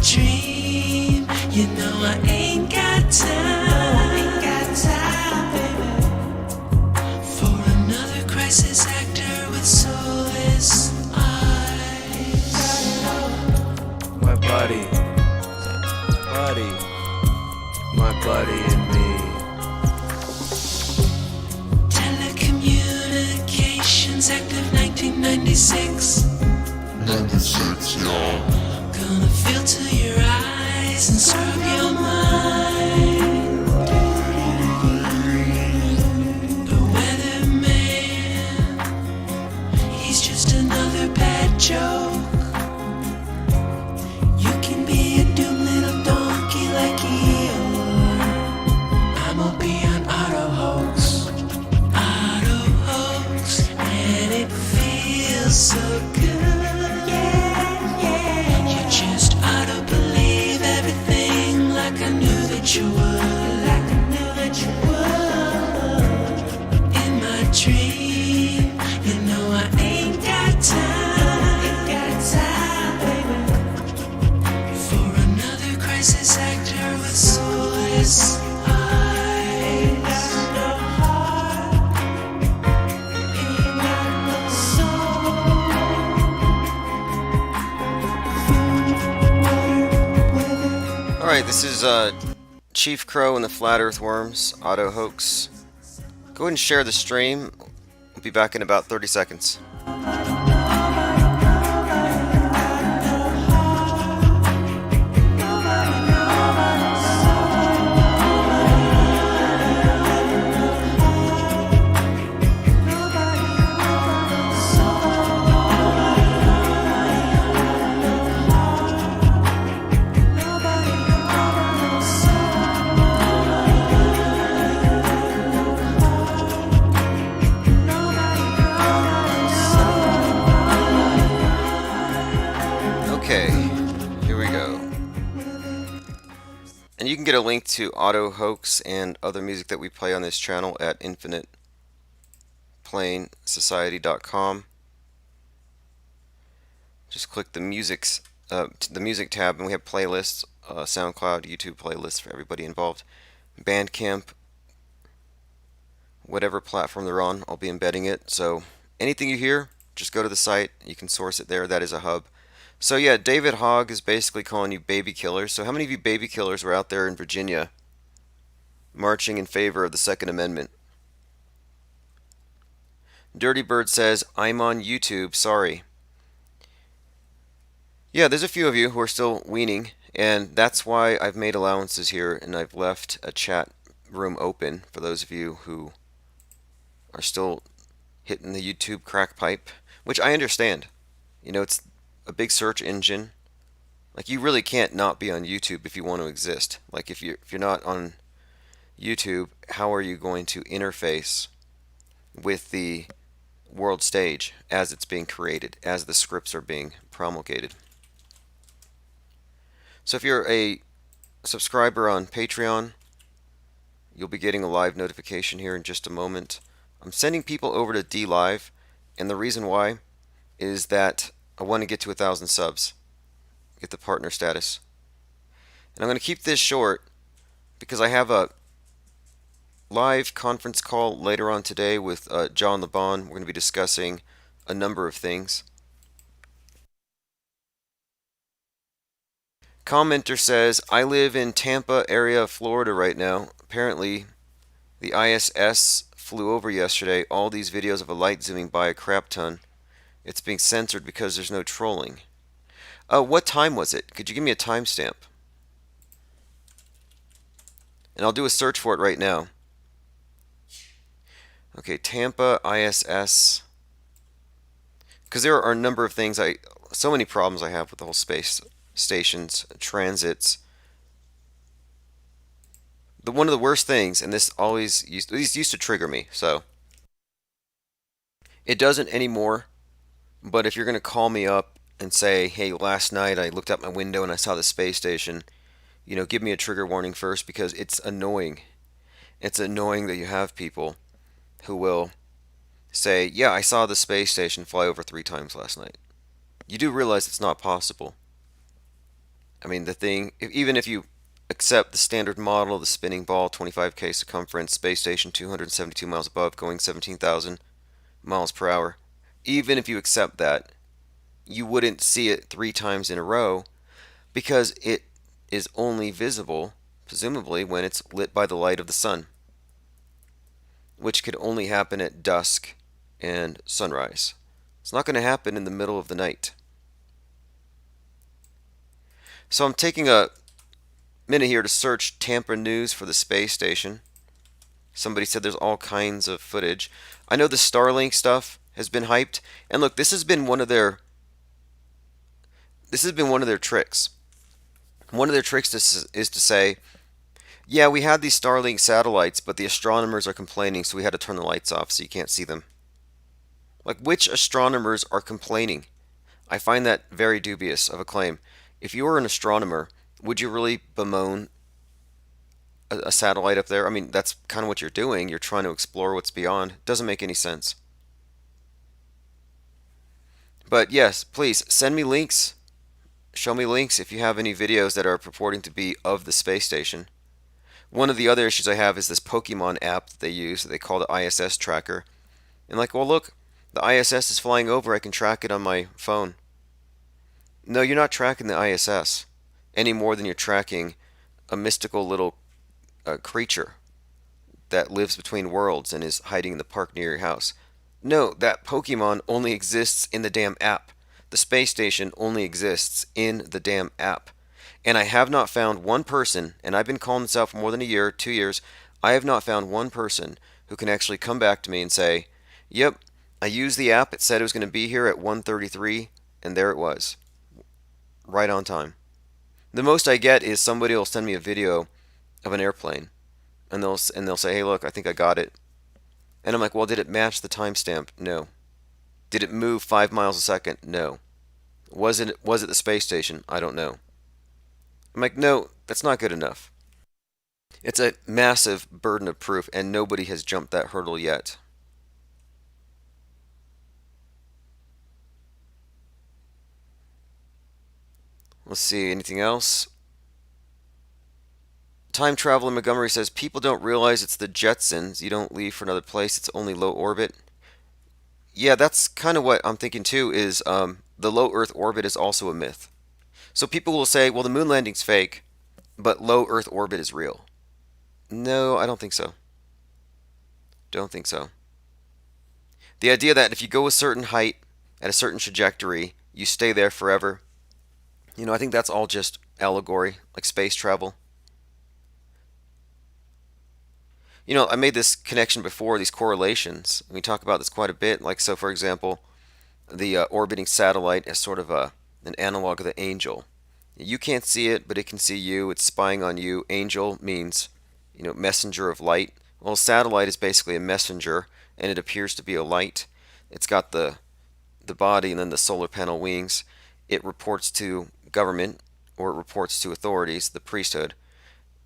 dream, you know I ain't got time, baby, for another crisis actor with soulless eyes. My buddy, my buddy and me. Telecommunications Act of 1996. 96, y'all. Gonna filter your eyes and scrub your mind. The weatherman, he's just another bad joke. You can be a doomed little donkey like Eeyore. I'ma be on auto hoax, and it feels so good. You just ought to believe everything like I knew that you would. In my dream, you know I ain't got time, baby, for another crisis actor with soulless eyes. Ain't got no heart, ain't got no soul. Alright, this is Chief Crow and the Flat Earth Worms, Auto Hoax. Go ahead and share the stream. We'll be back in about 30 seconds. Okay, here we go. And you can get a link to Auto Hoax and other music that we play on this channel at infiniteplanesociety.com. Just click the music tab, and we have playlists, SoundCloud, YouTube playlists for everybody involved, Bandcamp, whatever platform they're on, I'll be embedding it. So anything you hear, just go to the site. You can source it there. That is a hub. So yeah, David Hogg is basically calling you baby killers. So how many of you baby killers were out there in Virginia marching in favor of the Second Amendment? Dirty Bird says, I'm on YouTube, sorry. Yeah, there's a few of you who are still weaning, and that's why I've made allowances here, and I've left a chat room open for those of you who are still hitting the YouTube crack pipe, which I understand. You know, it's a big search engine. Like, you really can't not be on YouTube if you want to exist. Like, if you're not on YouTube, how are you going to interface with the world stage as it's being created, as the scripts are being promulgated? So if you're a subscriber on Patreon, you'll be getting a live notification here in just a moment. I'm sending people over to DLive, and the reason why is that I want to get to 1,000 subs, get the partner status. And I'm going to keep this short because I have a live conference call later on today with John LeBon. We're going to be discussing a number of things. Commenter says, I live in Tampa area of Florida right now. Apparently, the ISS flew over yesterday. All these videos of a light zooming by a crap ton. It's being censored because there's no trolling. What time was it? Could you give me a timestamp? And I'll do a search for it right now. Okay, Tampa ISS. Because there are a number of things, so many problems I have with the whole space stations, transits. One of the worst things, and this used to trigger me, so it doesn't anymore. But if you're going to call me up and say, hey, last night I looked out my window and I saw the space station, you know, give me a trigger warning first, because it's annoying. It's annoying that you have people who will say, yeah, I saw the space station fly over 3 times last night. You do realize it's not possible. I mean, the thing, even if you accept the standard model, the spinning ball, 25K circumference, space station 272 miles above, going 17,000 miles per hour, even if you accept that, you wouldn't see it 3 times in a row because it is only visible, presumably, when it's lit by the light of the sun, which could only happen at dusk and sunrise. It's not going to happen in the middle of the night. So I'm taking a minute here to search Tampa news for the space station. Somebody said there's all kinds of footage. I know the Starlink stuff has been hyped, and look, this has been one of their tricks. One of their tricks is to say, yeah, we had these Starlink satellites, but the astronomers are complaining, so we had to turn the lights off so you can't see them. Like, which astronomers are complaining? I find that very dubious of a claim. If you were an astronomer, would you really bemoan a satellite up there? I mean, that's kind of what you're doing. You're trying to explore what's beyond. It doesn't make any sense. But yes, please send me links. Show me links if you have any videos that are purporting to be of the space station. One of the other issues I have is this Pokemon app that they use that they call the ISS tracker. And like, well, look, the ISS is flying over. I can track it on my phone. No, you're not tracking the ISS any more than you're tracking a mystical little creature that lives between worlds and is hiding in the park near your house. No, that Pokemon only exists in the damn app. The space station only exists in the damn app. And I have not found one person, and I've been calling this out for more than a year, 2 years, I have not found one person who can actually come back to me and say, yep, I used the app, it said it was going to be here at 1:33, and there it was. Right on time. The most I get is somebody will send me a video of an airplane, and they'll say, hey, look, I think I got it. And I'm like, well, did it match the timestamp? No. Did it move 5 miles a second? No. Was it the space station? I don't know. I'm like, no, that's not good enough. It's a massive burden of proof, and nobody has jumped that hurdle yet. Let's see, anything else? Time Travel in Montgomery says, people don't realize it's the Jetsons. You don't leave for another place. It's only low orbit. Yeah, that's kind of what I'm thinking too, is the low Earth orbit is also a myth. So people will say, well, the moon landing's fake, but low Earth orbit is real. No, I don't think so. Don't think so. The idea that if you go a certain height at a certain trajectory, you stay there forever, I think that's all just allegory, like space travel. I made this connection before, these correlations. We talk about this quite a bit. Like, so for example, the orbiting satellite is sort of an analog of the angel. You can't see it, but it can see you. It's spying on you. Angel means, messenger of light. Well, satellite is basically a messenger, and it appears to be a light. It's got the body and then the solar panel wings. It reports to government, or it reports to authorities, the priesthood.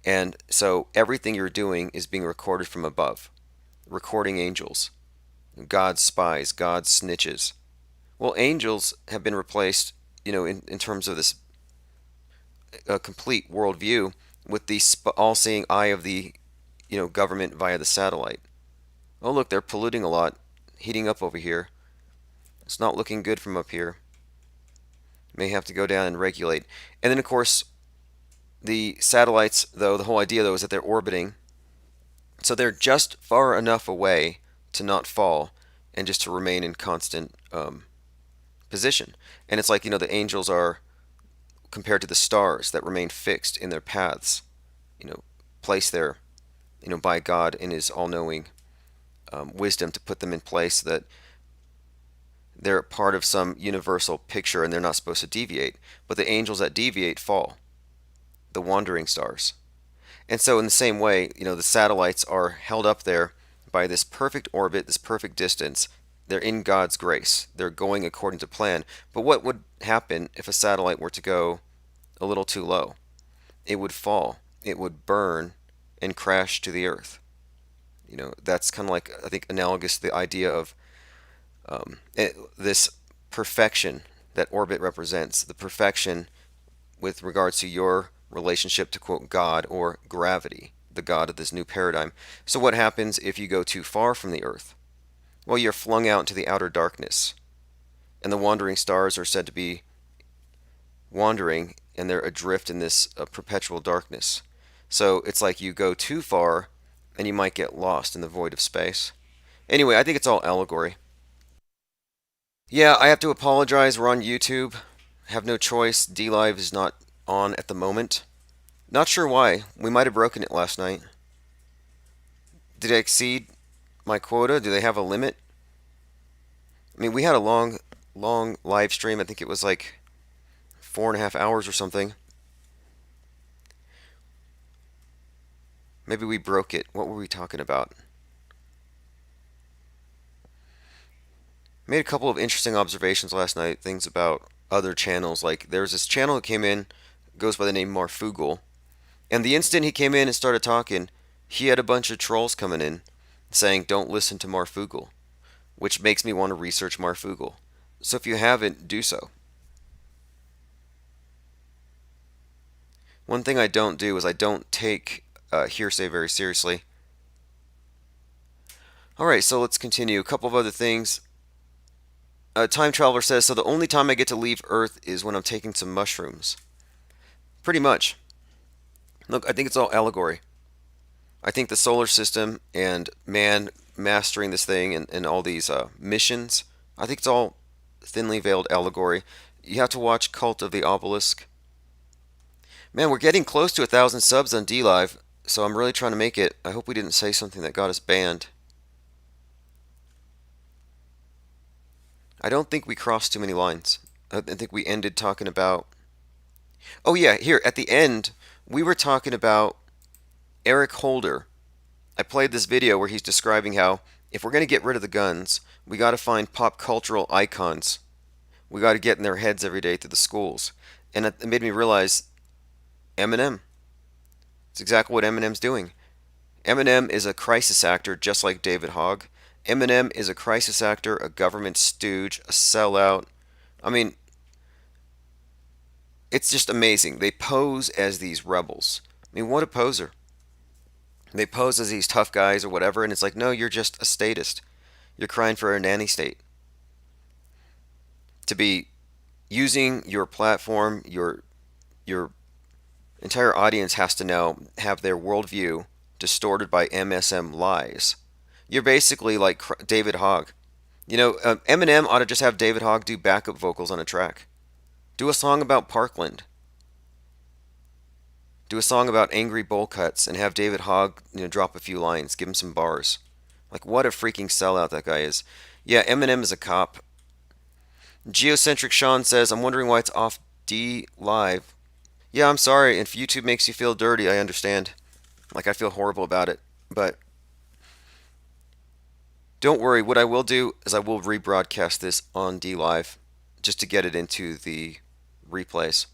And so everything you're doing is being recorded from above. Recording angels. God's spies, God's snitches. Well, angels have been replaced, in terms of this complete worldview with the all-seeing eye of the, government via the satellite. Oh, look, they're polluting a lot, heating up over here. It's not looking good from up here. May have to go down and regulate. And then, of course, the satellites, though, the whole idea, though, is that they're orbiting. So they're just far enough away to not fall and just to remain in constant position. And it's like, the angels are compared to the stars that remain fixed in their paths, placed there, by God in His all-knowing wisdom to put them in place so that they're part of some universal picture and they're not supposed to deviate. But the angels that deviate fall, the wandering stars. And so in the same way, the satellites are held up there by this perfect orbit, this perfect distance. They're in God's grace. They're going according to plan. But what would happen if a satellite were to go a little too low? It would fall. It would burn and crash to the earth. That's kind of like, I think, analogous to the idea of this perfection that orbit represents. The perfection with regards to your relationship to, quote, God or gravity, the God of this new paradigm. So, what happens if you go too far from the Earth? Well, you're flung out into the outer darkness, and the wandering stars are said to be wandering, and they're adrift in this perpetual darkness. So, it's like you go too far, and you might get lost in the void of space. Anyway, I think it's all allegory. Yeah, I have to apologize. We're on YouTube. Have no choice. D Live is not on at the moment. Not sure why. We might have broken it last night. Did I exceed my quota? Do they have a limit? I mean, we had a long live stream. I think it was like 4.5 hours or something. Maybe we broke it. What were we talking about? Made a couple of interesting observations last night. Things about other channels. Like, there's this channel that came in, goes by the name Marfugal. And the instant he came in and started talking, he had a bunch of trolls coming in saying, don't listen to Marfugal, which makes me want to research Marfugal. So if you haven't, do so. One thing I don't do is I don't take hearsay very seriously. Alright, so let's continue. A couple of other things. Time Traveler says, so the only time I get to leave Earth is when I'm taking some mushrooms. Pretty much. Look, I think it's all allegory. I think the solar system and man mastering this thing and all these missions, I think it's all thinly veiled allegory. You have to watch Cult of the Obelisk. Man, we're getting close to 1,000 subs on DLive, so I'm really trying to make it. I hope we didn't say something that got us banned. I don't think we crossed too many lines. I think we ended talking about... Oh yeah, here, at the end, we were talking about Eric Holder. I played this video where he's describing how if we're going to get rid of the guns, we got to find pop cultural icons. We got to get in their heads every day through the schools. And it made me realize Eminem. It's exactly what Eminem's doing. Eminem is a crisis actor just like David Hogg. Eminem is a crisis actor, a government stooge, a sellout. I mean, it's just amazing. They pose as these rebels. I mean, what a poser. They pose as these tough guys or whatever, and it's like, no, you're just a statist. You're crying for a nanny state. To be using your platform, your entire audience has to now have their worldview distorted by MSM lies. You're basically like David Hogg. You know, Eminem ought to just have David Hogg do backup vocals on a track. Do a song about Parkland. Do a song about angry bowl cuts and have David Hogg, drop a few lines, give him some bars. Like, what a freaking sellout that guy is. Yeah, Eminem is a cop. Geocentric Sean says, I'm wondering why it's off D Live. Yeah, I'm sorry. If YouTube makes you feel dirty, I understand. Like, I feel horrible about it. But don't worry. What I will do is I will rebroadcast this on D Live just to get it into the replays.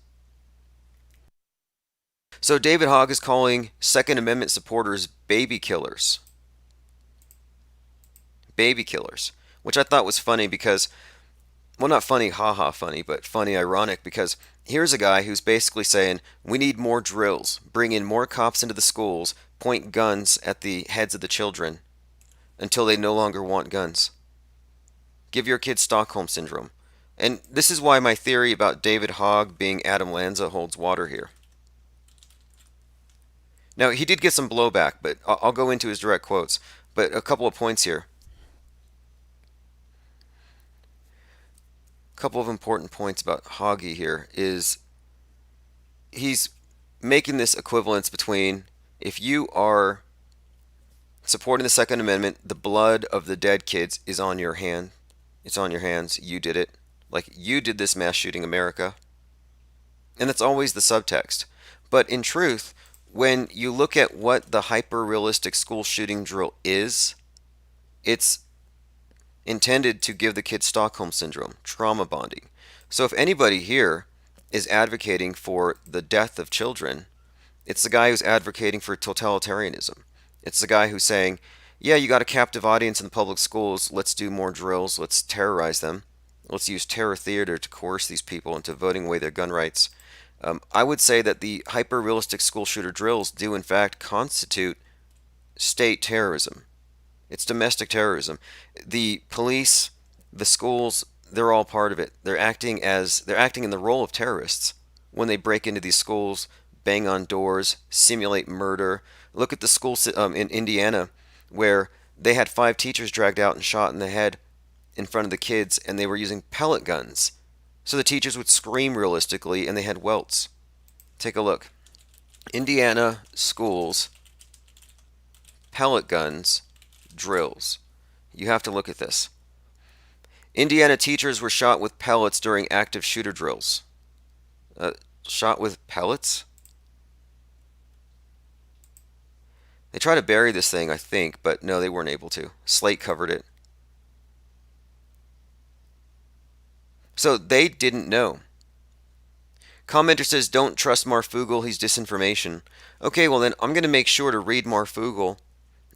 So David Hogg is calling Second Amendment supporters baby killers. Baby killers. Which I thought was funny because, well, not funny, haha funny, but funny ironic, because here's a guy who's basically saying, we need more drills, bring in more cops into the schools, point guns at the heads of the children until they no longer want guns. Give your kids Stockholm Syndrome. And this is why my theory about David Hogg being Adam Lanza holds water here. Now, he did get some blowback, but I'll go into his direct quotes. But a couple of points here. A couple of important points about Hoggy here is he's making this equivalence between if you are supporting the Second Amendment, the blood of the dead kids is on your hand. It's on your hands. You did it. Like, you did this mass shooting America. And that's always the subtext. But in truth, when you look at what the hyper-realistic school shooting drill is, it's intended to give the kids Stockholm Syndrome, trauma bonding. So if anybody here is advocating for the death of children, it's the guy who's advocating for totalitarianism. It's the guy who's saying, yeah, you got a captive audience in the public schools, let's do more drills, let's terrorize them, let's use terror theater to coerce these people into voting away their gun rights. I would say that the hyper realistic school shooter drills do, in fact, constitute state terrorism. It's domestic terrorism. The police, the schools, they're all part of it. They're acting in the role of terrorists when they break into these schools, bang on doors, simulate murder. Look at the school in Indiana where they had 5 teachers dragged out and shot in the head in front of the kids, and they were using pellet guns. So the teachers would scream realistically and they had welts. Take a look. Indiana schools, pellet guns, drills. You have to look at this. Indiana teachers were shot with pellets during active shooter drills. Shot with pellets? They tried to bury this thing, I think, but no, they weren't able to. Slate covered it. So they didn't know. Commenter says, don't trust Marfugel, he's disinformation. Okay, well then I'm going to make sure to read Marfugel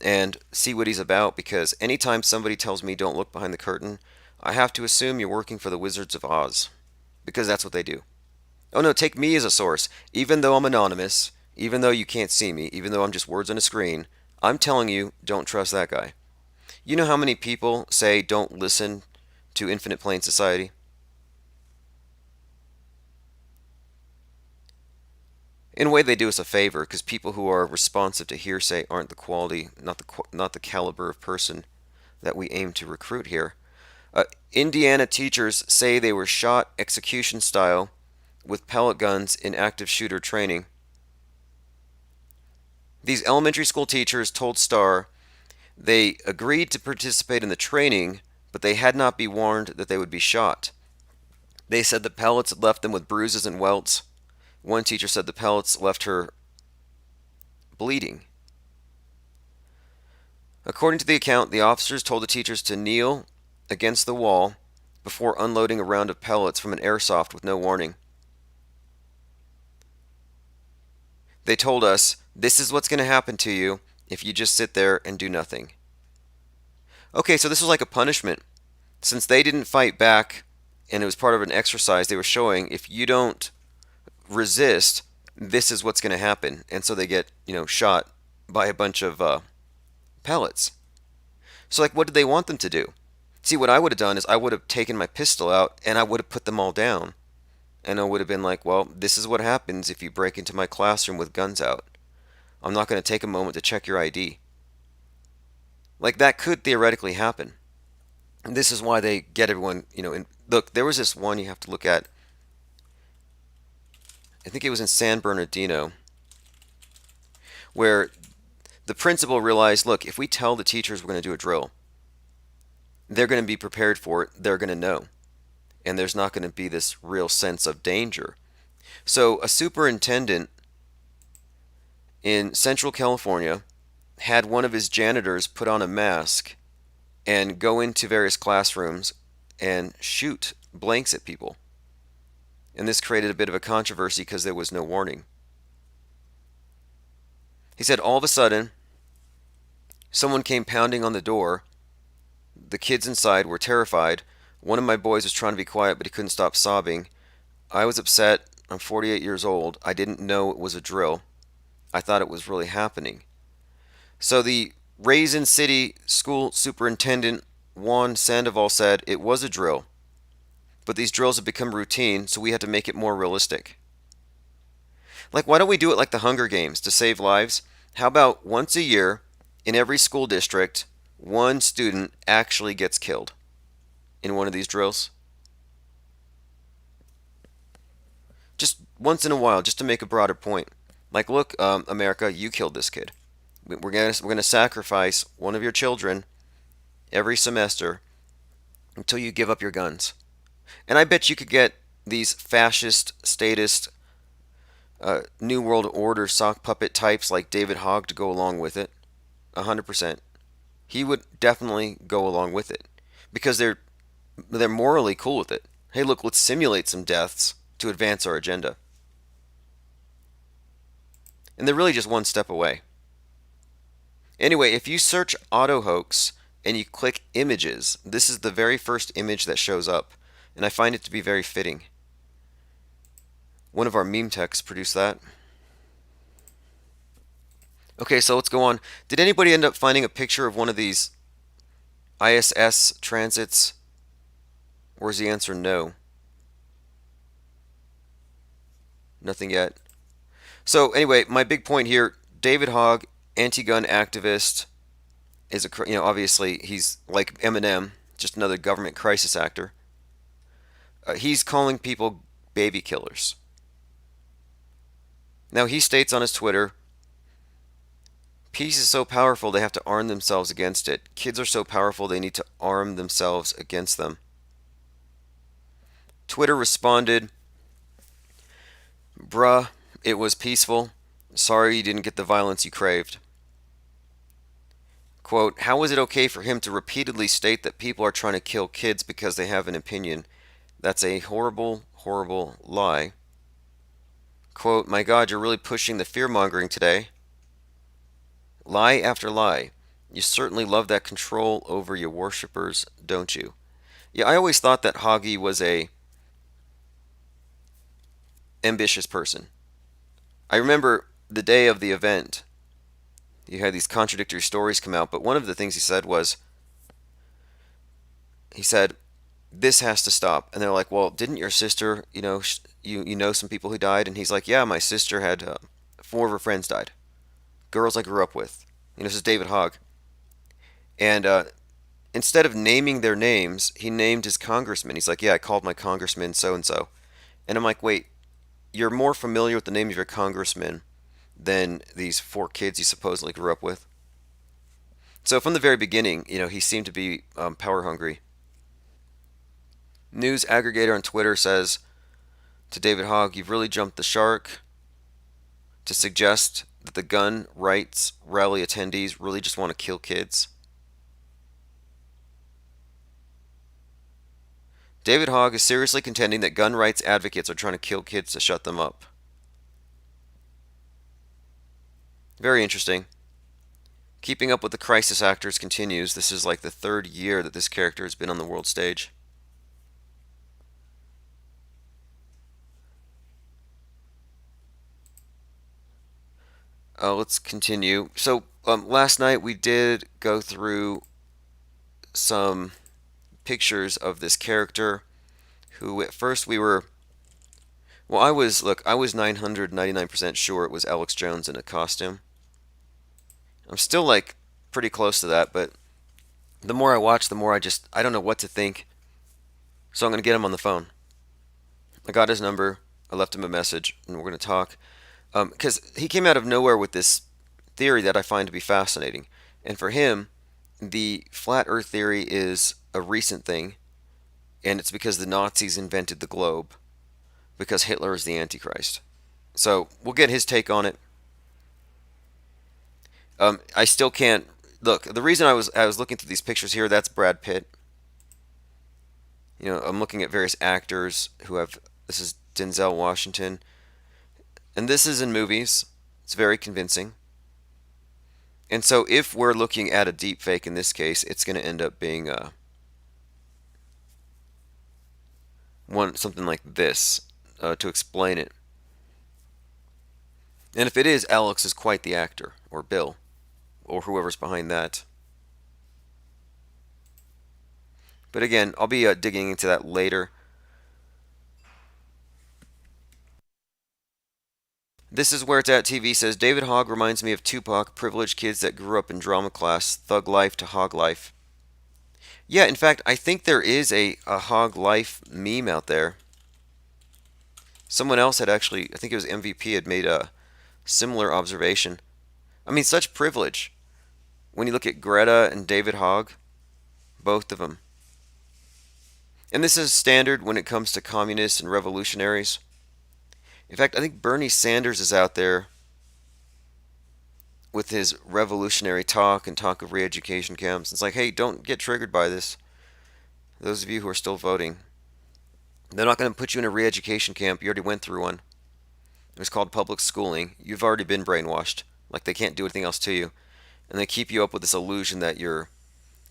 and see what he's about, because anytime somebody tells me don't look behind the curtain, I have to assume you're working for the Wizards of Oz, because that's what they do. Oh no, take me as a source. Even though I'm anonymous, even though you can't see me, even though I'm just words on a screen, I'm telling you, don't trust that guy. You know how many people say don't listen to Infinite Plane Society? In a way, they do us a favor, because people who are responsive to hearsay aren't the quality, not the caliber of person that we aim to recruit here. Indiana teachers say they were shot execution style with pellet guns in active shooter training. These elementary school teachers told Star they agreed to participate in the training, but they had not been warned that they would be shot. They said the pellets had left them with bruises and welts. One teacher said the pellets left her bleeding. According to the account, the officers told the teachers to kneel against the wall before unloading a round of pellets from an airsoft with no warning. They told us, this is what's going to happen to you if you just sit there and do nothing. Okay, so this was like a punishment. Since they didn't fight back and it was part of an exercise, they were showing if you don't resist, this is what's going to happen. And so they get, shot by a bunch of pellets. So like, what did they want them to do? See, what I would have done is I would have taken my pistol out and I would have put them all down. And I would have been like, well, this is what happens if you break into my classroom with guns out. I'm not going to take a moment to check your ID. Like, that could theoretically happen. And this is why they get everyone, look, there was this one you have to look at. I think it was in San Bernardino, where the principal realized, look, if we tell the teachers we're going to do a drill, they're going to be prepared for it, they're going to know. And there's not going to be this real sense of danger. So a superintendent in Central California had one of his janitors put on a mask and go into various classrooms and shoot blanks at people. And this created a bit of a controversy because there was no warning. He said all of a sudden, someone came pounding on the door. The kids inside were terrified. One of my boys was trying to be quiet, but he couldn't stop sobbing. I was upset. I'm 48 years old. I didn't know it was a drill. I thought it was really happening. So the Raisin City School Superintendent Juan Sandoval said it was a drill, but these drills have become routine, so we had to make it more realistic. Like, why don't we do it like the Hunger Games to save lives? How about once a year, in every school district, one student actually gets killed in one of these drills? Just once in a while, just to make a broader point. Like, look, America, you killed this kid. We're gonna sacrifice one of your children every semester until you give up your guns. And I bet you could get these fascist, statist, New World Order sock puppet types like David Hogg to go along with it. 100%. He would definitely go along with it because they're morally cool with it. Hey, look, let's simulate some deaths to advance our agenda. And they're really just one step away. Anyway, if you search auto hoax and you click images, this is the very first image that shows up, and I find it to be very fitting. One of our meme techs produced that. Okay, so let's go on. Did anybody end up finding a picture of one of these ISS transits? Or is the answer no? Nothing yet. So anyway, my big point here, David Hogg, anti-gun activist, is obviously he's like Eminem, just another government crisis actor. He's calling people baby killers. Now he states on his Twitter, peace is so powerful they have to arm themselves against it. Kids are so powerful they need to arm themselves against them. Twitter responded, bruh, it was peaceful. Sorry you didn't get the violence you craved. Quote, how is it okay for him to repeatedly state that people are trying to kill kids because they have an opinion? That's a horrible, horrible lie. Quote, my God, you're really pushing the fear-mongering today. Lie after lie. You certainly love that control over your worshippers, don't you? Yeah, I always thought that Hoggy was a ambitious person. I remember the day of the event, you had these contradictory stories come out, but one of the things he said was, he said, this has to stop. And they're like, well, didn't your sister, you know some people who died? And he's like, yeah, my sister had 4 of her friends died. Girls I grew up with. This is David Hogg. And instead of naming their names, he named his congressman. He's like, yeah, I called my congressman so-and-so. And I'm like, wait, you're more familiar with the name of your congressman than these 4 kids you supposedly grew up with? So from the very beginning, he seemed to be power hungry. News aggregator on Twitter says to David Hogg, you've really jumped the shark to suggest that the gun rights rally attendees really just want to kill kids. David Hogg is seriously contending that gun rights advocates are trying to kill kids to shut them up. Very interesting. Keeping up with the crisis actors continues. This is like the 3rd year that this character has been on the world stage. Let's continue. So last night we did go through some pictures of this character who at first we were, well, I was 999% sure it was Alex Jones in a costume. I'm still like pretty close to that, but the more I watch, the more I don't know what to think. So I'm going to get him on the phone. I got his number. I left him a message, and we're going to talk. Because he came out of nowhere with this theory that I find to be fascinating. And for him, the flat earth theory is a recent thing, and it's because the Nazis invented the globe, because Hitler is the Antichrist. So we'll get his take on it. I still can't look. The reason I was looking through these pictures here, that's Brad Pitt. I'm looking at various actors who have. This is Denzel Washington, and this is in movies. It's very convincing. And so, if we're looking at a deep fake in this case, it's going to end up being something like this to explain it. And if it is, Alex is quite the actor, or Bill, or whoever's behind that. But again, I'll be digging into that later. This is where it's at. TV says David Hogg reminds me of Tupac, privileged kids that grew up in drama class, thug life to hog life. Yeah, in fact, I think there is a hog life meme out there. Someone else had actually, I think it was MVP, had made a similar observation. I mean, such privilege. When you look at Greta and David Hogg, both of them. And this is standard when it comes to communists and revolutionaries. In fact, I think Bernie Sanders is out there with his revolutionary talk and talk of re-education camps. It's like, hey, don't get triggered by this. Those of you who are still voting, they're not going to put you in a re-education camp. You already went through one. It was called public schooling. You've already been brainwashed. Like they can't do anything else to you. And they keep you up with this illusion that you're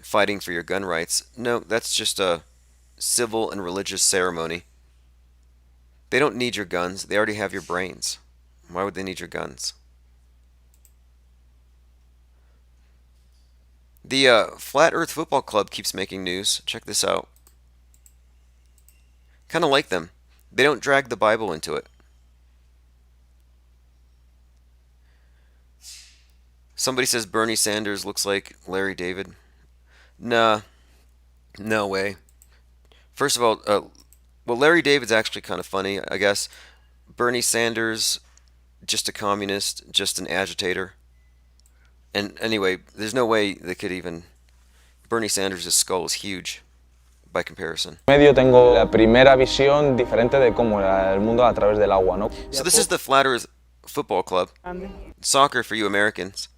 fighting for your gun rights. No, that's just a civil and religious ceremony. They don't need your guns. They already have your brains. Why would they need your guns? The Flat Earth Football Club keeps making news. Check this out. Kind of like them. They don't drag the Bible into it. Somebody says Bernie Sanders looks like Larry David. Nah, no way. First of all, well, Larry David's actually kind of funny, I guess. Bernie Sanders, just a communist, just an agitator. And anyway, there's no way they could even... Bernie Sanders' skull is huge by comparison. Medio tengo la primera visión diferente de cómo era el mundo a través del agua, ¿no? So this is the Flat Earth Football Club. Soccer for you Americans.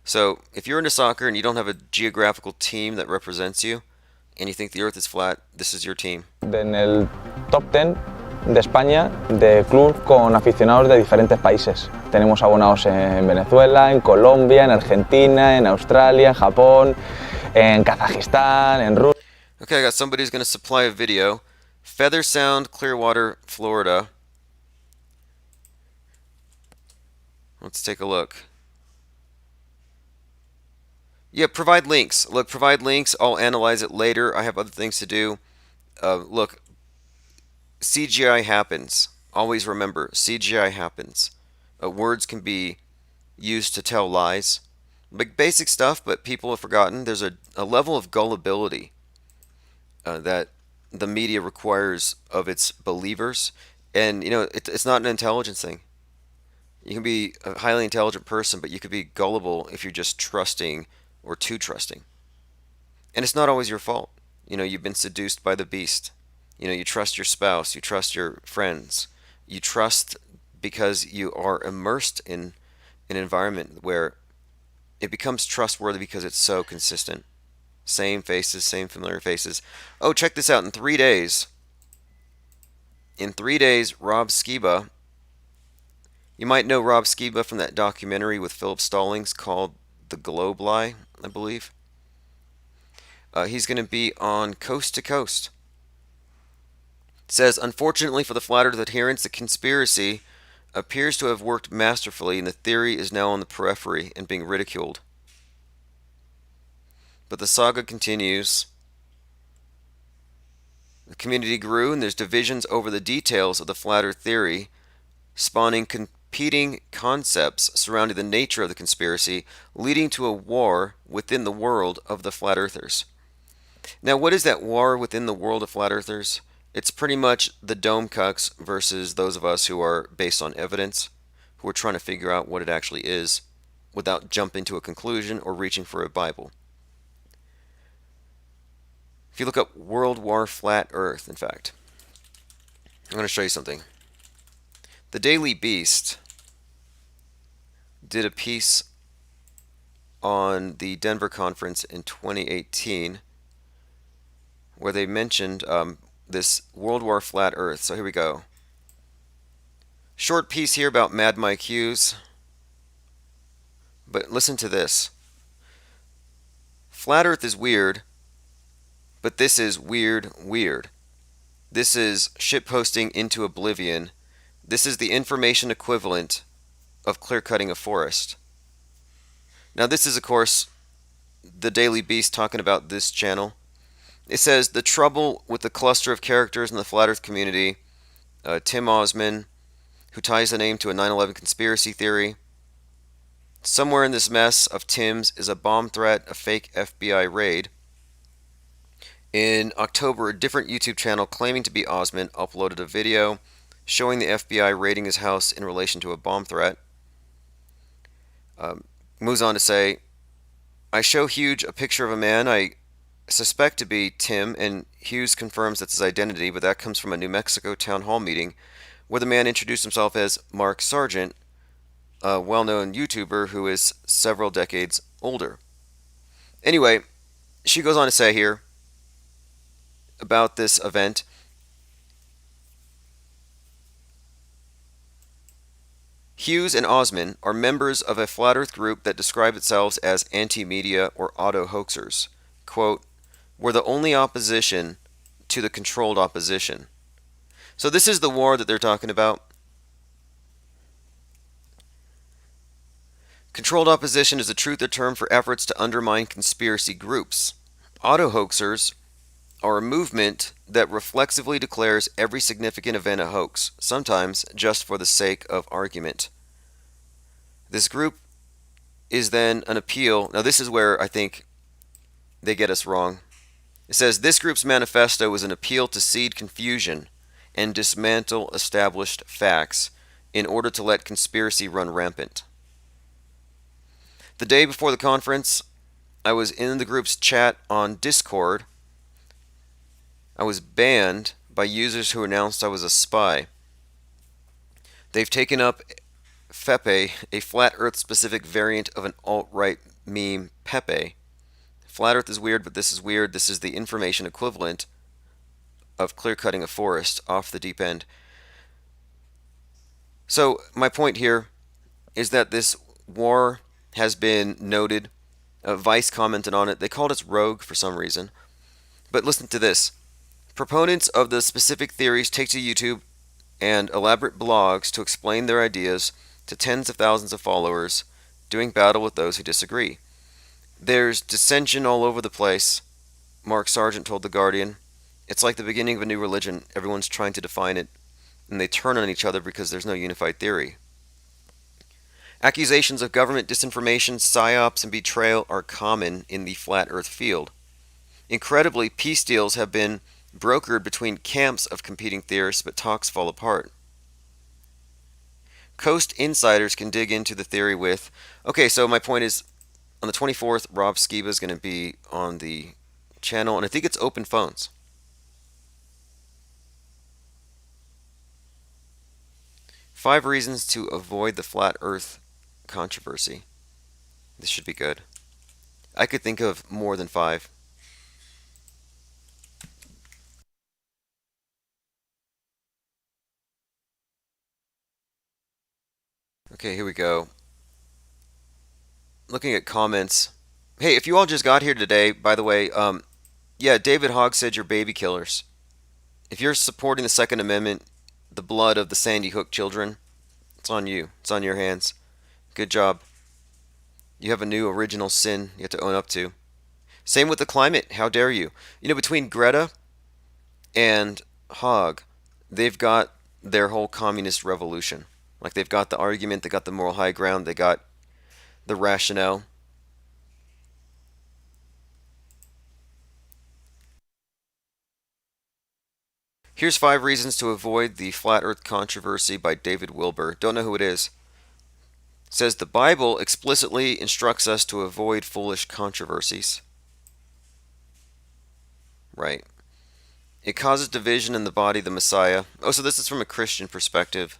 So if you're into soccer and you don't have a geographical team that represents you, and you think the earth is flat, this is your team. En el top 10 de España de club con aficionados de diferentes países. Tenemos abonados en Venezuela, en Colombia, en Argentina, en Australia, en Japón, en Kazajistán, en Rusia. Okay, I got somebody who's going to supply a video. Feather Sound, Clearwater, Florida. Let's take a look. Yeah, provide links. Look, provide links. I'll analyze it later. I have other things to do. Look, CGI happens. Always remember, CGI happens. Words can be used to tell lies. Like basic stuff, but people have forgotten. There's a level of gullibility that the media requires of its believers. And, you know, it's not an intelligence thing. You can be a highly intelligent person, but you could be gullible if you're just trusting or too trusting. And it's not always your fault. You know, you've been seduced by the beast. You know, you trust your spouse, you trust your friends. You trust because you are immersed in an environment where it becomes trustworthy because it's so consistent. Same faces, same familiar faces. Oh, check this out. In 3 days, Rob Skiba, you might know Rob Skiba from that documentary with Philip Stallings called The Globe Lie, I believe. He's going to be on Coast to Coast. It says, unfortunately for the Flat Earth adherents, the conspiracy appears to have worked masterfully, and the theory is now on the periphery and being ridiculed. But the saga continues. The community grew, and there's divisions over the details of the Flat Earth theory, spawning competing concepts surrounding the nature of the conspiracy, leading to a war within the world of the Flat Earthers. Now, what is that war within the world of Flat Earthers? It's pretty much the dome cucks versus those of us who are based on evidence, who are trying to figure out what it actually is without jumping to a conclusion or reaching for a Bible. If you look up World War Flat Earth, in fact, I'm going to show you something. The Daily Beast did a piece on the Denver conference in 2018 where they mentioned this World War Flat Earth. So here we go. Short piece here about Mad Mike Hughes. But listen to this. Flat Earth is weird, but this is weird. This is shitposting into oblivion. This is the information equivalent of clear-cutting a forest. Now this is, of course, the Daily Beast talking about this channel. It says, the trouble with the cluster of characters in the Flat Earth community, Tim Osman, who ties the name to a 9/11 conspiracy theory. Somewhere in this mess of Tim's is a bomb threat, a fake FBI raid. In October, a different YouTube channel claiming to be Osman uploaded a video showing the FBI raiding his house in relation to a bomb threat. Moves on to say, I show Hughes a picture of a man I suspect to be Tim, and Hughes confirms that's his identity, but that comes from a New Mexico town hall meeting where the man introduced himself as Mark Sargent, a well-known YouTuber who is several decades older. Anyway, she goes on to say here about this event. Hughes and Osman are members of a flat earth group that describe itself as anti-media or auto-hoaxers. Quote, we're the only opposition to the controlled opposition. So this is the war that they're talking about. Controlled opposition is a truther term for efforts to undermine conspiracy groups. Auto-hoaxers are a movement that reflexively declares every significant event a hoax, sometimes just for the sake of argument. This group is then an appeal. Now, this is where I think they get us wrong. It says this group's manifesto is an appeal to seed confusion and dismantle established facts in order to let conspiracy run rampant. The day before the conference, I was in the group's chat on Discord. I was banned by users who announced I was a spy. They've taken up Fepe, a flat earth specific variant of an alt-right meme, Pepe. Flat earth is weird, but this is weird. This is the information equivalent of clear-cutting a forest off the deep end. So my point here is that this war has been noted. Vice commented on it. They called us rogue for some reason. But listen to this. Proponents of the specific theories take to YouTube and elaborate blogs to explain their ideas to tens of thousands of followers, doing battle with those who disagree. There's dissension all over the place, Mark Sargent told The Guardian. It's like the beginning of a new religion. Everyone's trying to define it, and they turn on each other because there's no unified theory. Accusations of government disinformation, psyops, and betrayal are common in the flat earth field. Incredibly, peace deals have been brokered between camps of competing theorists, but talks fall apart. Coast insiders can dig into the theory with... Okay, so my point is, on the 24th, Rob Skiba is going to be on the channel, and I think it's open phones. Five reasons to avoid the flat earth controversy. This should be good. I could think of more than 5. Okay, here we go. Looking at comments. Hey, if you all just got here today, by the way, yeah, David Hogg said you're baby killers. If you're supporting the Second Amendment, the blood of the Sandy Hook children, it's on you. It's on your hands. Good job. You have a new original sin you have to own up to. Same with the climate. How dare you? You know, between Greta and Hogg, they've got their whole communist revolution. Like, they've got the argument, they got the moral high ground, they got the rationale. Here's 5 reasons to avoid the flat earth controversy by David Wilbur. Don't know who it is. It says the Bible explicitly instructs us to avoid foolish controversies. Right. It causes division in the body of the Messiah. Oh, so this is from a Christian perspective.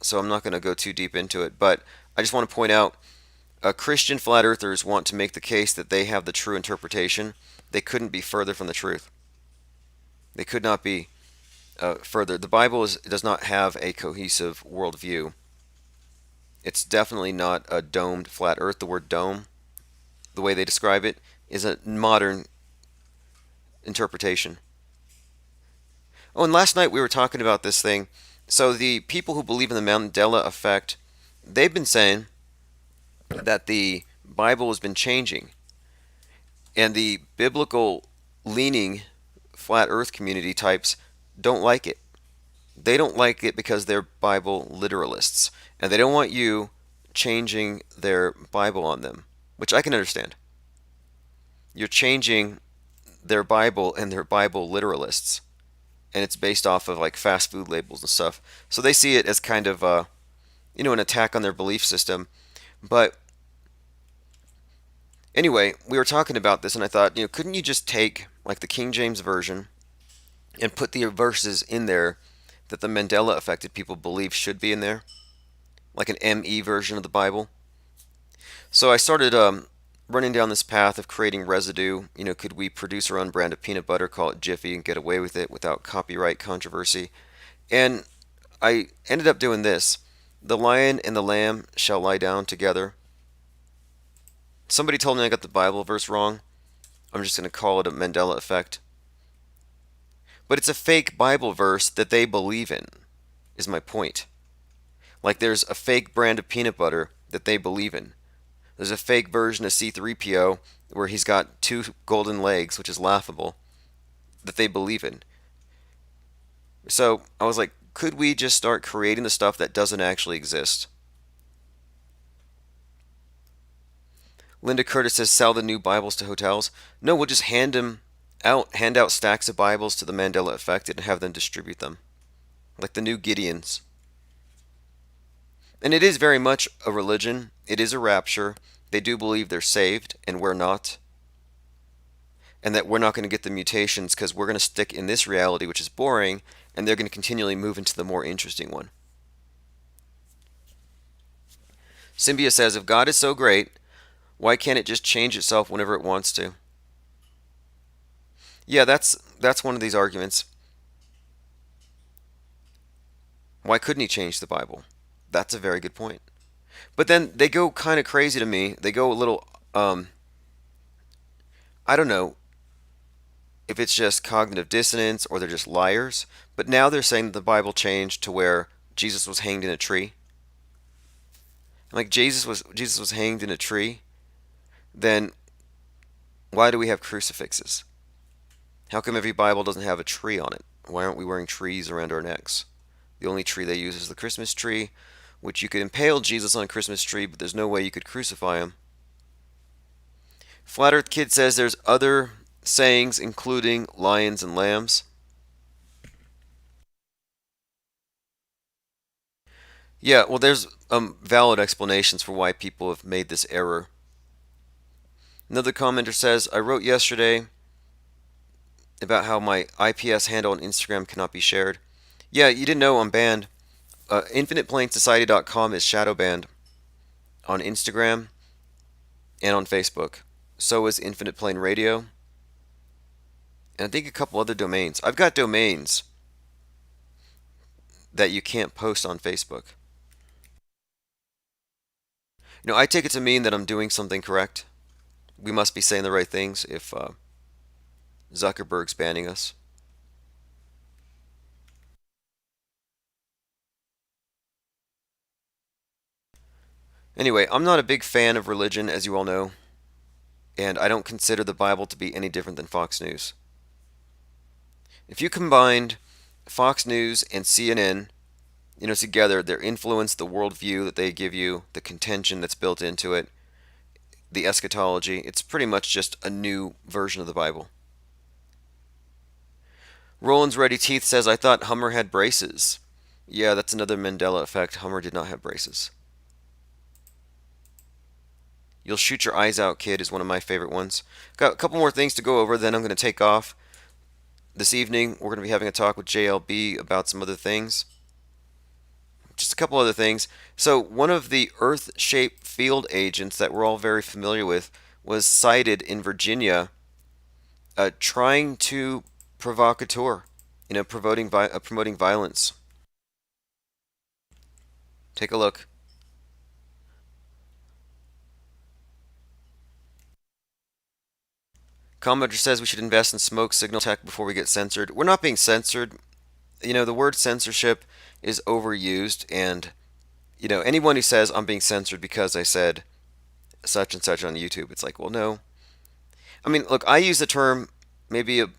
So I'm not going to go too deep into it, but I just want to point out, Christian flat earthers want to make the case that they have the true interpretation. They couldn't be further from the truth. They could not be further. The Bible does not have a cohesive worldview. It's definitely not a domed flat earth. The word dome, the way they describe it, is a modern interpretation. Oh, and last night we were talking about this thing. So the people who believe in the Mandela effect, they've been saying that the Bible has been changing. And the biblical leaning flat earth community types don't like it. They don't like it because they're Bible literalists. And they don't want you changing their Bible on them, which I can understand. You're changing their Bible and they're Bible literalists. And it's based off of like fast food labels and stuff. So they see it as kind of an attack on their belief system. But anyway, we were talking about this and I thought, couldn't you just take like the King James Version and put the verses in there that the Mandela affected people believe should be in there? Like an ME version of the Bible. So I started running down this path of creating residue. Could we produce our own brand of peanut butter, call it Jiffy, and get away with it without copyright controversy? And I ended up doing this. The lion and the lamb shall lie down together. Somebody told me I got the Bible verse wrong. I'm just going to call it a Mandela effect. But it's a fake Bible verse that they believe in, is my point. Like there's a fake brand of peanut butter that they believe in. There's a fake version of C3PO where he's got two golden legs, which is laughable, that they believe in. So I was like, could we just start creating the stuff that doesn't actually exist? Linda Curtis says, sell the new Bibles to hotels. No, we'll just hand out stacks of Bibles to the Mandela Affected and have them distribute them. Like the new Gideons. And it is very much a religion. It is a rapture. They do believe they're saved, and we're not. And that we're not going to get the mutations because we're going to stick in this reality, which is boring, and they're going to continually move into the more interesting one. Symbia says, if God is so great, why can't it just change itself whenever it wants to? Yeah, that's one of these arguments. Why couldn't he change the Bible? That's a very good point. But then they go kind of crazy to me. They go a little, I don't know if it's just cognitive dissonance or they're just liars. But now they're saying that the Bible changed to where Jesus was hanged in a tree. Like Jesus was hanged in a tree. Then why do we have crucifixes? How come every Bible doesn't have a tree on it? Why aren't we wearing trees around our necks? The only tree they use is the Christmas tree, which you could impale Jesus on a Christmas tree, but there's no way you could crucify him. Flat Earth Kid says there's other sayings, including lions and lambs. Yeah, well, there's valid explanations for why people have made this error. Another commenter says, I wrote yesterday about how my IPS handle on Instagram cannot be shared. Yeah, you didn't know I'm banned. InfinitePlaneSociety.com is shadow banned on Instagram and on Facebook. So is Infinite Plane Radio. And I think a couple other domains. I've got domains that you can't post on Facebook. I take it to mean that I'm doing something correct. We must be saying the right things if Zuckerberg's banning us. Anyway, I'm not a big fan of religion, as you all know, and I don't consider the Bible to be any different than Fox News. If you combined Fox News and CNN, together, their influence, the worldview that they give you, the contention that's built into it, the eschatology, it's pretty much just a new version of the Bible. Roland's Ready Teeth says, I thought Hummer had braces. Yeah, that's another Mandela effect. Hummer did not have braces. You'll shoot your eyes out, kid, is one of my favorite ones. Got a couple more things to go over, then I'm going to take off. This evening, we're going to be having a talk with JLB about some other things. Just a couple other things. So, one of the Earth-shaped field agents that we're all very familiar with was sighted in Virginia trying to provocateur, promoting violence. Take a look. Commenter says we should invest in smoke signal tech before we get censored. We're not being censored. The word censorship is overused, and anyone who says I'm being censored because I said such and such on YouTube, it's like, well, no. I mean, look, I use the term maybe a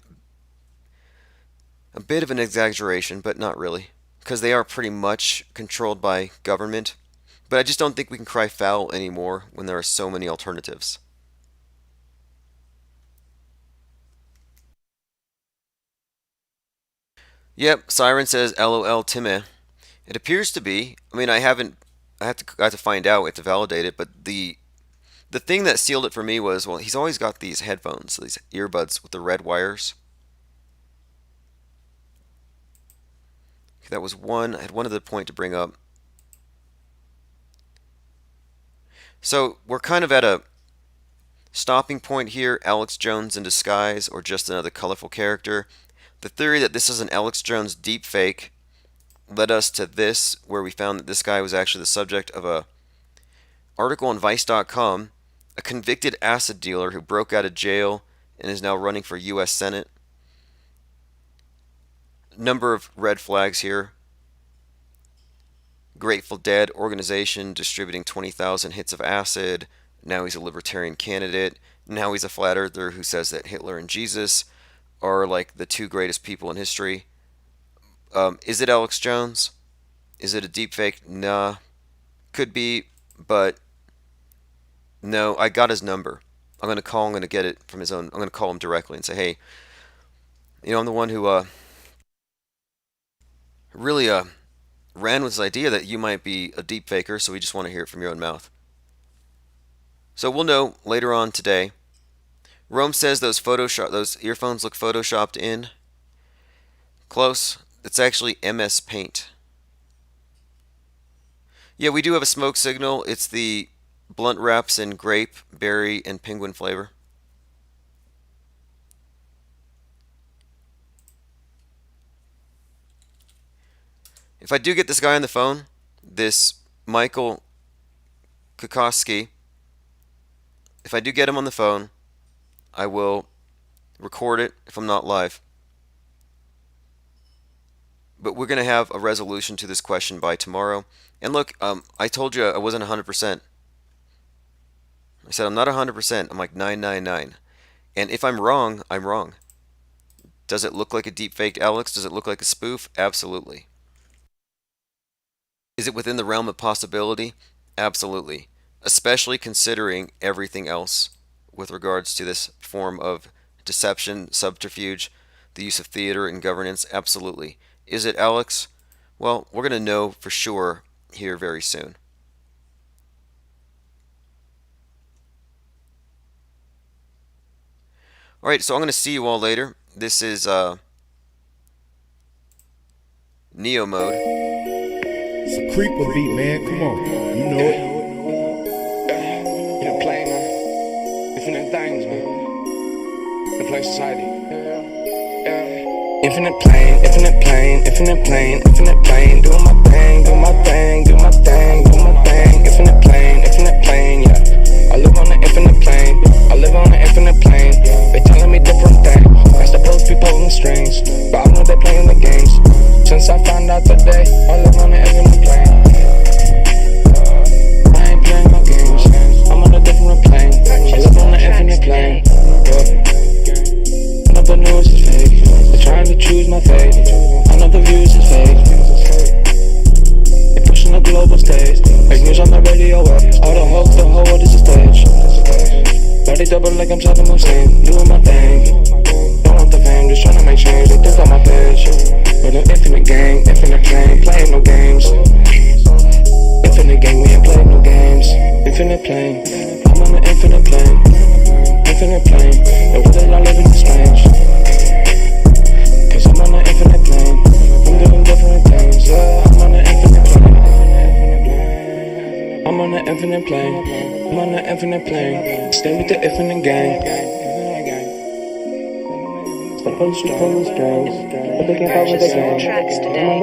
bit of an exaggeration, but not really, because they are pretty much controlled by government. But I just don't think we can cry foul anymore when there are so many alternatives. Yep, Siren says LOL Timmy. It appears to be. I mean, I have to find out, I have to validate it, but the thing that sealed it for me was, well, he's always got these headphones, these earbuds with the red wires. That was one. I had one other point to bring up. So we're kind of at a stopping point here. Alex Jones in disguise, or just another colorful character. The theory that this is an Alex Jones deepfake led us to this, where we found that this guy was actually the subject of a article on Vice.com, a convicted acid dealer who broke out of jail and is now running for U.S. Senate. number of red flags here. Grateful Dead organization distributing 20,000 hits of acid. Now he's a libertarian candidate. Now he's a flat earther who says that Hitler and Jesus are like the two greatest people in history. Is it Alex Jones? Is it a deepfake? Nah. Could be, but no, I got his number. I'm going to get it from his own. I'm going to call him directly and say, hey, I'm the one who really ran with this idea that you might be a deep faker, so we just want to hear it from your own mouth. So we'll know later on today. Rome says those earphones look photoshopped in. Close. It's actually MS Paint. Yeah, we do have a smoke signal. It's the blunt wraps in grape, berry, and penguin flavor. If I do get this guy on the phone, this Michael Kokoski, if I do get him on the phone, I will record it if I'm not live. But we're going to have a resolution to this question by tomorrow. And look, I told you I wasn't 100%. I said I'm not 100%. I'm like 999. And if I'm wrong, I'm wrong. Does it look like a deepfaked Alex? Does it look like a spoof? Absolutely. Is it within the realm of possibility? Absolutely. Especially considering everything else with regards to this form of deception, subterfuge, the use of theater and governance. Absolutely. Is it Alex? Well, we're going to know for sure here very soon. Alright, so I'm going to see you all later. This is Neo mode. It's a creeper beat, man. Come on. You know it. You're playing, man. Infinite things, man. The play society. Infinite plane, infinite plane, infinite plane, infinite plane. Doing my thing, do my thing, do my thing, do my thing. Infinite plane, yeah. I live on an infinite plane. I live on an infinite plane. They telling me different things. I supposed to be pulling the strings, but I know they playing the games. Since I found out today, I live on an infinite plane. I ain't playing my games. I'm on a different plane. I live on an infinite plane. I know the news is fake. They're trying to choose my fate. I know the views is fake. They're pushing the global stage. Fake news on the radio. All the hope, the whole world is a stage. Body double like I'm Saddam Hussein. Doing my thing. Don't want the fame, just trying to make change. They think on my page. But an infinite game, infinite plane, playing no games. Infinite game, we ain't playing no games. Infinite plane, I'm on an infinite plane. Infinite plane, the way that I live is strange. Cause I'm on an infinite plane. I'm doing different things, yeah. I'm on an infinite plane. I'm on an infinite plane. I'm on an infinite plane. Stay with the infinite gang. Step on the strings, but they can't follow the game. Tracks today.